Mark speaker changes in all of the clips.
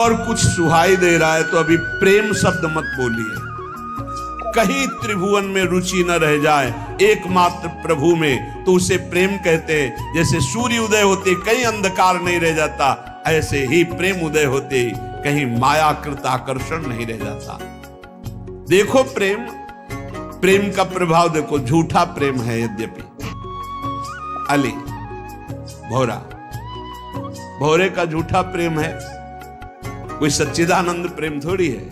Speaker 1: और कुछ सुहाई दे रहा है तो अभी प्रेम शब्द मत बोलिए। कहीं त्रिभुवन में रुचि न रह जाए एकमात्र प्रभु में तो उसे प्रेम कहते हैं। जैसे सूर्य उदय होते कहीं अंधकार नहीं रह जाता, ऐसे ही प्रेम उदय होते कहीं मायाकृत आकर्षण नहीं रह जाता। देखो प्रेम का प्रभाव देखो। झूठा प्रेम है यद्यपि। अली भौरे का झूठा प्रेम है, कोई सच्चिदानंद प्रेम थोड़ी है।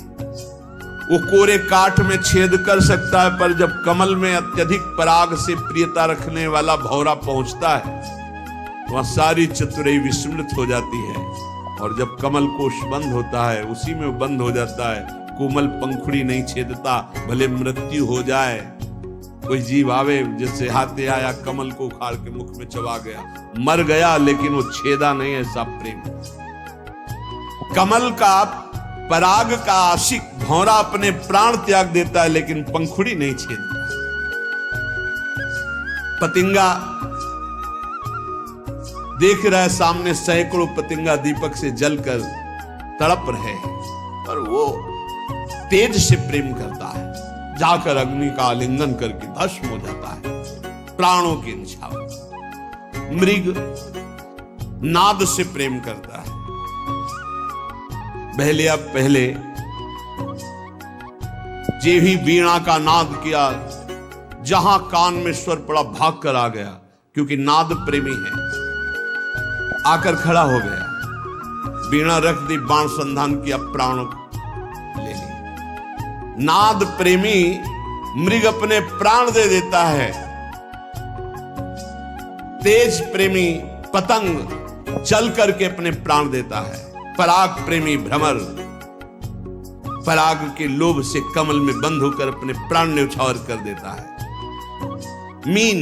Speaker 1: वो कोरे काठ में छेद कर सकता है, पर जब कमल में अत्यधिक पराग से प्रियता रखने वाला भौरा पहुंचता है वह सारी चतुराई विस्मृत हो जाती है। और जब कमल कोश बंद होता है उसी में बंद हो जाता है। कोमल पंखुड़ी नहीं छेदता, भले मृत्यु हो जाए। कोई जीव आवे जिससे हाथे आया कमल को उखाड़ के मुख में चबा गया, मर गया लेकिन वो छेदा नहीं। ऐसा प्रेम। कमल का पराग का आशिक भौरा अपने प्राण त्याग देता है लेकिन पंखुड़ी नहीं छेदता। पतिंगा देख रहा है सामने सैकड़ों पतिंगा दीपक से जलकर तड़प रहे हैं, पर वो तेज से प्रेम करता है, जाकर अग्नि का आलिंगन करके भस्म हो जाता है प्राणों की निछावर। मृग नाद से प्रेम करता है। पहले जे ही वीणा का नाद किया, जहां कान में स्वर पड़ा भाग कर आ गया, क्योंकि नाद प्रेमी है। आकर खड़ा हो गया, वीणा रख दी, बाण संधान किया, प्राणों ले ली। नाद प्रेमी मृग अपने प्राण दे देता है। तेज प्रेमी पतंग चल करके अपने प्राण देता है। पराग प्रेमी भ्रमर पराग के लोभ से कमल में बंद होकर अपने प्राण न्यौछावर कर देता है। मीन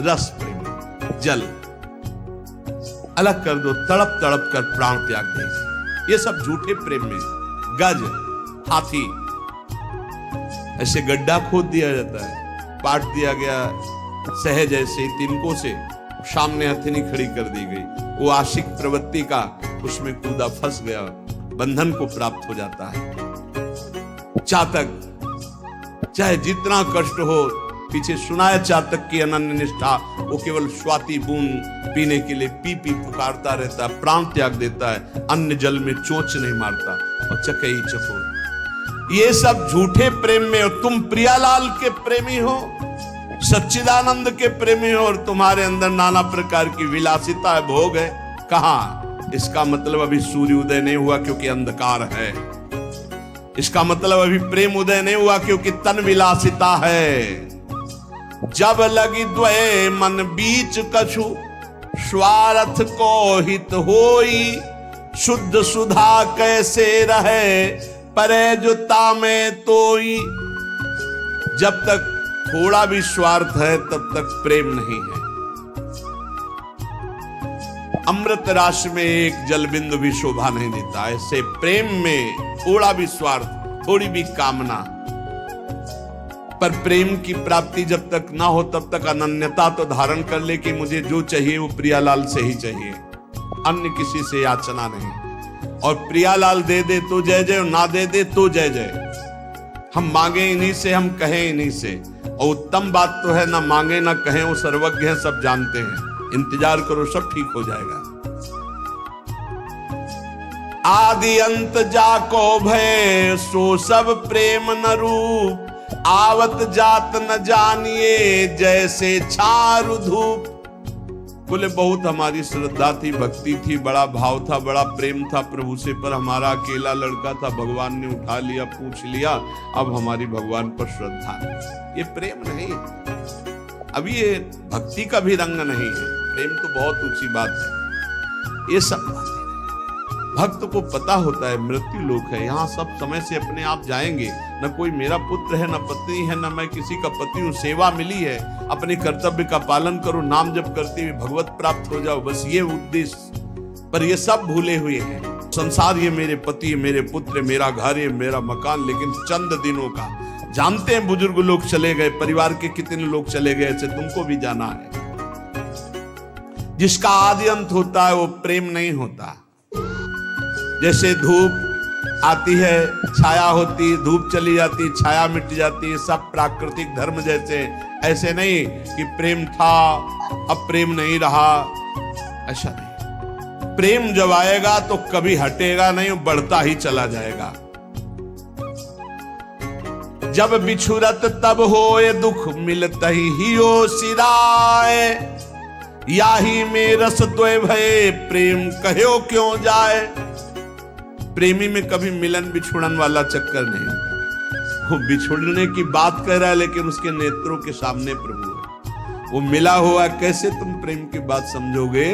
Speaker 1: रस प्रेमी जल अलग कर दो, तड़प तड़प कर प्राण त्याग देगी। ये सब झूठे प्रेम में। गज हाथी, ऐसे गड्ढा खोद दिया जाता है, पाट दिया गया सहज ऐसे तिनकों से, सामने हथिनी खड़ी कर दी गई। वो आशिक प्रवृत्ति का उसमें कूदा, फंस गया, बंधन को प्राप्त हो जाता है। चातक चाहे जितना कष्ट हो, पीछे सुना है चातक की अनन्य निष्ठा, वो केवल स्वाति बूंद पीने के लिए पी पी पुकारता रहता है, प्राण त्याग देता है, अन्य जल में चोंच नहीं मारता और चकई चकोर। ये सब झूठे प्रेम में हो। तुम प्रियालाल के प्रेमी हो, सच्चिदानंद के प्रेमी हो, और तुम्हारे अंदर नाना प्रकार की विलासिता है, भोग है। कहां? इसका मतलब अभी सूर्य उदय नहीं हुआ क्योंकि अंधकार है। इसका मतलब अभी प्रेम उदय नहीं हुआ क्योंकि तन विलासिता है। जब लगी द्वय मन बीच कछु, स्वार्थ को हित होई, शुद्ध सुधा कैसे रहे, परे जुता में तोई। जब तक थोड़ा भी स्वार्थ है तब तक प्रेम नहीं है। अमृत राशि में एक जल बिंदु भी शोभा नहीं देता। ऐसे प्रेम में थोड़ा भी स्वार्थ, थोड़ी भी कामना, पर प्रेम की प्राप्ति जब तक ना हो तब तक अनन्यता तो धारण कर ले कि मुझे जो चाहिए वो प्रियालाल से ही चाहिए, अन्य किसी से याचना नहीं। और प्रियालाल दे दे तो जय जय, ना दे दे तो जय जय। हम मांगे इन्हीं से, हम कहें इन्हीं से। और उत्तम बात तो है ना मांगे ना कहें, वो सर्वज्ञ हैं, सब जानते हैं। इंतजार करो, सब ठीक हो जाएगा। आदि अंत जाको भय, सो सब प्रेम न रूप, आवत जात न जानिए, जैसे छारु धूप। बोले बहुत हमारी श्रद्धा थी, भक्ति थी, बड़ा भाव था, बड़ा प्रेम था प्रभु से, पर हमारा अकेला लड़का था, भगवान ने उठा लिया, पूछ लिया, अब हमारी भगवान पर श्रद्धा नहीं। ये प्रेम नहीं, अभी ये भक्ति का भी रंग नहीं है। प्रेम तो बहुत ऊंची बात है। ये सब बातें भक्त को पता होता है मृत्यु लोक है, यहाँ सब समय से अपने आप जाएंगे। न कोई मेरा पुत्र है, न पत्नी है, न मैं किसी का पति हूँ। सेवा मिली है, अपने कर्तव्य का पालन करो, नाम जप करते हुए भगवत प्राप्त हो जाओ, बस ये उद्देश्य। पर ये सब भूले हुए हैं। संसार ये मेरे पति, मेरे पुत्र, मेरा घर, ये मेरा मकान, लेकिन चंद दिनों का। जानते हैं बुजुर्ग लोग चले गए, परिवार के कितने लोग चले गए, ऐसे तुमको भी जाना है। जिसका आदि अंत होता है वो प्रेम नहीं होता। जैसे धूप आती है, छाया होती, धूप चली जाती, छाया मिट जाती, सब प्राकृतिक धर्म जैसे। ऐसे नहीं कि प्रेम था अब प्रेम नहीं रहा, ऐसा नहीं। प्रेम जब आएगा तो कभी हटेगा नहीं, बढ़ता ही चला जाएगा। जब बिछुरत तब होए दुख, मिलत ही हो सिराए, याही में रस द्वय भये, प्रेम कहो क्यों जाए। प्रेमी में कभी मिलन बिछुड़न वाला चक्कर नहीं होता। वो बिछुड़ने की बात कर रहा है लेकिन उसके नेत्रों के सामने प्रभु है। वो मिला हुआ, कैसे तुम प्रेम की बात समझोगे?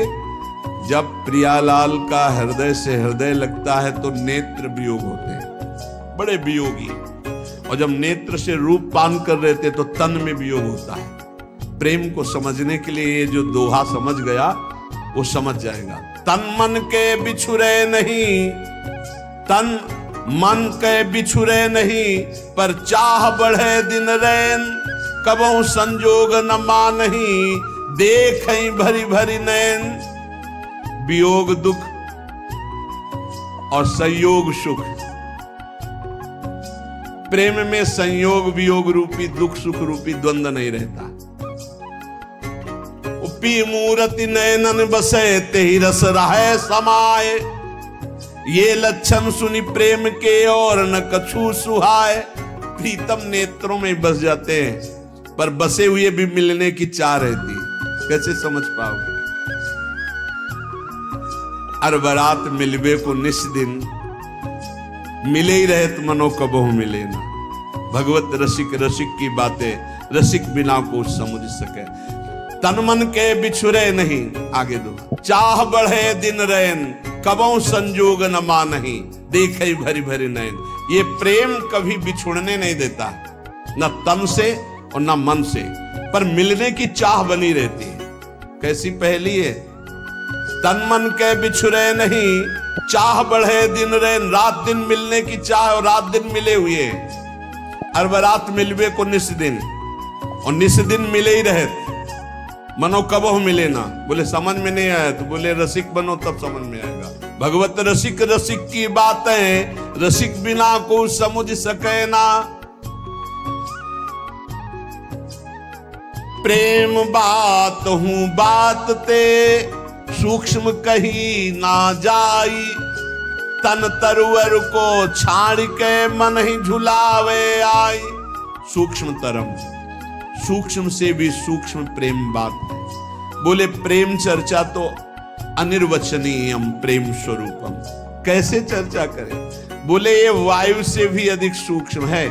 Speaker 1: जब प्रियालाल का हृदय से हृदय लगता है तो नेत्र वियोग होते हैं, बड़े वियोगी। और जब नेत्र से रूप पान कर रहे थे तो तन में वियोग होता है। प्रेम को समझने के लिए ये जो दोहा समझ गया वो समझ जाएगा। तन मन के बिछुरे नहीं, तन मन के बिछुरे नहीं, पर चाह बढ़े दिन रैन, कबहु संजोग न मानही, देखें भरी भरी नैन। वियोग दुख और संयोग सुख। प्रेम में संयोग वियोग रूपी दुख सुख रूपी द्वंद्व नहीं रहता। उपी मूर्ति नैनन बसे, तेहि रस रहे समाये, ये लक्षण सुनी प्रेम के और न कछु सुहाए। प्रीतम नेत्रों में बस जाते हैं पर बसे हुए भी मिलने की चाह रहती, कैसे समझ पाओगे? अरबरात मिलबे को निस दिन, मिले ही रहे तो मनो कबहु मिले ना। भगवत रसिक रसिक की बातें, रसिक बिना को समझ सके। तन मन के बिछुरे नहीं, आगे दो। चाह बढ़े दिन रैन, कबहु संजोग न मानही, देखे भरी भरी नैन। ये प्रेम कभी बिछुड़ने नहीं देता, न तन से और न मन से, पर मिलने की चाह बनी रहती है। कैसी पहेली है? तन मन के बिछुरे नहीं, चाह बढ़े दिन रैन। रात दिन मिलने की चाह और रात दिन मिले हुए। अरबरात मिलबे को निस दिन, और निस दिन मिले ही रहे, मनो कबहु मिले ना। बोले समझ में नहीं आया तो बोले रसिक बनो तब समझ में आएगा। भगवत रसिक रसिक की बातें, रसिक बिना को समझ सके ना। प्रेम बात हूं बात ते, सूक्ष्म कही ना जाई, तन तरुवर को छाड़ के मन ही झुलावे आई। सूक्ष्म तरम, सूक्ष्म से भी सूक्ष्म प्रेम बात है। बोले प्रेम चर्चा तो अनिर्वचनीयम प्रेम स्वरूपम। कैसे चर्चा करें? बोले ये वायु से भी अधिक सूक्ष्म है।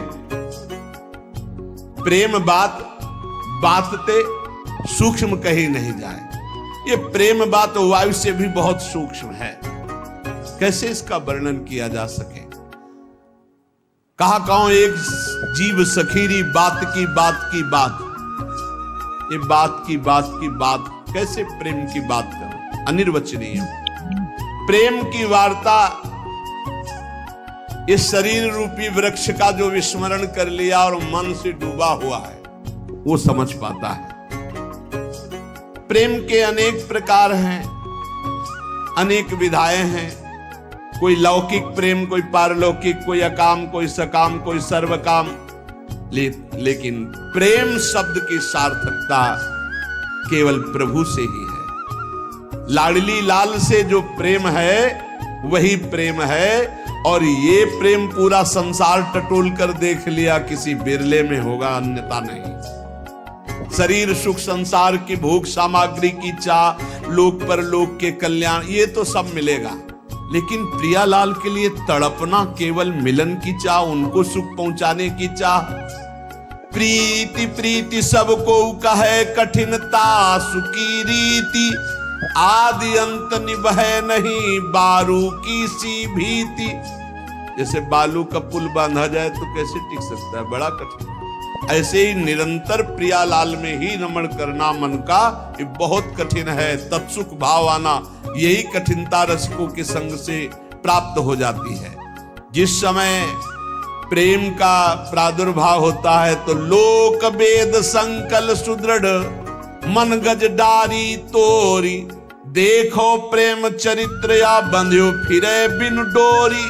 Speaker 1: प्रेम बात बातते सूक्ष्म कही नहीं जाए। ये प्रेम बात वायु से भी बहुत सूक्ष्म है। कैसे इसका वर्णन किया जा सके? कहा कहूं एक जीव सखीरी बात की बात की बात। ये बात की बात की बात, कैसे प्रेम की बात करूं? अनिर्वचनीय प्रेम की वार्ता इस शरीर रूपी वृक्ष का जो विस्मरण कर लिया और मन से डूबा हुआ है वो समझ पाता है। प्रेम के अनेक प्रकार हैं, अनेक विधाएं हैं। कोई लौकिक प्रेम, कोई पारलौकिक, कोई अकाम, कोई सकाम, कोई सर्वकाम। लेकिन प्रेम शब्द की सार्थकता केवल प्रभु से ही है। लाडली लाल से जो प्रेम है वही प्रेम है। और ये प्रेम पूरा संसार टटोल कर देख लिया, किसी बिरले में होगा, अन्यथा नहीं। शरीर सुख, संसार की भोग सामग्री की चाह, लोक पर लोक के कल्याण, ये तो सब मिलेगा। लेकिन प्रियालाल के लिए तड़पना केवल मिलन की चाह, उनको सुख पहुंचाने की चाह। प्रीति प्रीति सबको कहे, कठिनता सुखी रीति, आदि अंत निभय नहीं, बारू की सी भीति। जैसे बालू का पुल बांधा जाए तो कैसे टिक सकता है, बड़ा कठिन। ऐसे ही निरंतर प्रियालाल में ही रमण करना मन का, ये बहुत कठिन है। तत्सुख भाव आना, यही कठिनता रसिकों के संग से प्राप्त हो जाती है। जिस समय प्रेम का प्रादुर्भाव होता है तो लोक वेद संकल सुदृढ़, मन गज डारी तोरी, देखो प्रेम चरित्र या बंध्यो फिरे बिन डोरी।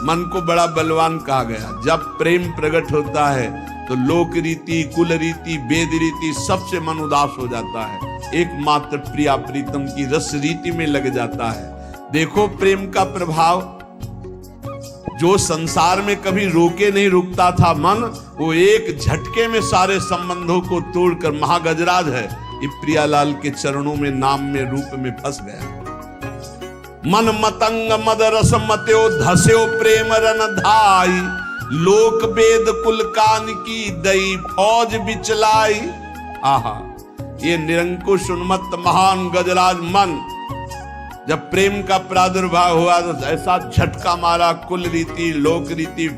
Speaker 1: मन को बड़ा बलवान कहा गया। जब प्रेम प्रकट होता है तो लोक रीति, कुल रीति, वेद रीति सबसे मन उदास हो जाता है। एकमात्र प्रिया प्रीतम की रस रीति में लग जाता है। देखो प्रेम का प्रभाव, जो संसार में कभी रोके नहीं रुकता था मन, वो एक झटके में सारे संबंधों को तोड़कर महागजराज है, ये प्रियालाल के चरणों में, नाम में, रूप में फंस गया। मन मतंग मद रस मत्यो धस्यो प्रेम रन धाई। लोक वेद कुल कान की दई फौज बिचलाई। आहा, ये निरंकुश उन्मत्त महान गजराज मन जब प्रेम का प्रादुर्भाव हुआ तो ऐसा झटका मारा, कुल रीति, लोक रीति,